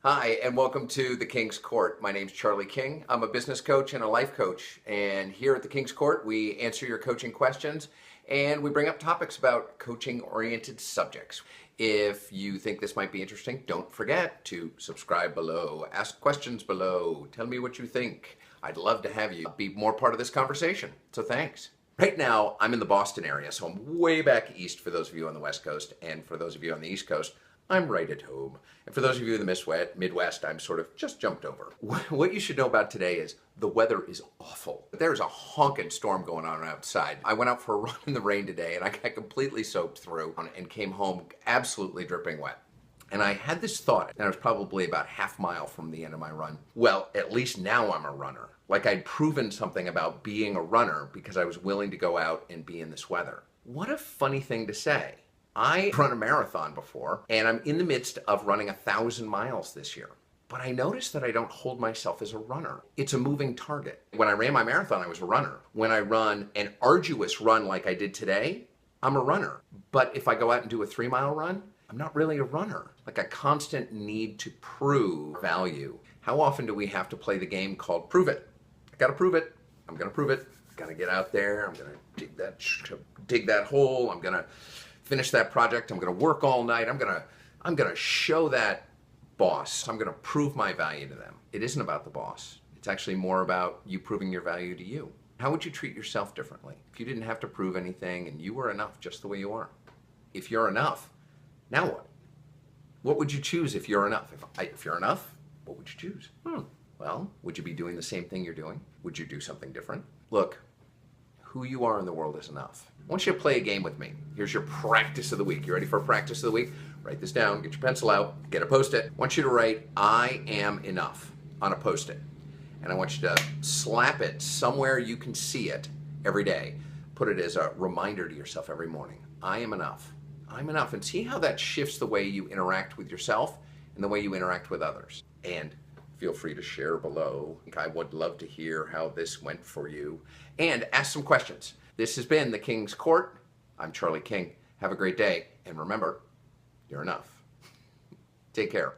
Hi, and welcome to the King's Court. My name's Charlie King. I'm a business coach and a life coach. And here at the King's Court, we answer your coaching questions and we bring up topics about coaching-oriented subjects. If you think this might be interesting, don't forget to subscribe below, ask questions below, tell me what you think. I'd love to have you be more part of this conversation, so thanks. Right now, I'm in the Boston area, so I'm way back east for those of you on the West Coast, and for those of you on the East Coast, I'm right at home. And for those of you in the Midwest, I'm sort of just jumped over. What you should know about today is the weather is awful. There's a honking storm going on outside. I went out for a run in the rain today and I got completely soaked through and came home absolutely dripping wet. And I had this thought, and I was probably about half mile from the end of my run. Well, at least now I'm a runner. Like I'd proven something about being a runner because I was willing to go out and be in this weather. What a funny thing to say. I run a marathon before, and I'm in the midst of running 1,000 miles this year. But I noticed that I don't hold myself as a runner. It's a moving target. When I ran my marathon, I was a runner. When I run an arduous run like I did today, I'm a runner. But if I go out and do a 3-mile run, I'm not really a runner. Like a constant need to prove value. How often do we have to play the game called prove it? I gotta prove it. I'm gonna prove it. Gotta get out there. I'm gonna dig that hole. I'm gonna finish that project. I'm going to work all night. I'm going to show that boss. I'm going to prove my value to them. It isn't about the boss. It's actually more about you proving your value to you. How would you treat yourself differently if you didn't have to prove anything and you were enough just the way you are? If you're enough, now what? What would you choose if you're enough? If you're enough, what would you choose? Well, would you be doing the same thing you're doing? Would you do something different? Look, who you are in the world is enough. I want you to play a game with me. Here's your practice of the week. You ready for a practice of the week? Write this down, get your pencil out, get a Post-it. I want you to write, I am enough on a Post-it. And I want you to slap it somewhere you can see it every day. Put it as a reminder to yourself every morning. I am enough. I'm enough. And see how that shifts the way you interact with yourself and the way you interact with others. And feel free to share below. I would love to hear how this went for you. And ask some questions. This has been the King's Court. I'm Charlie King. Have a great day. And remember, you're enough. Take care.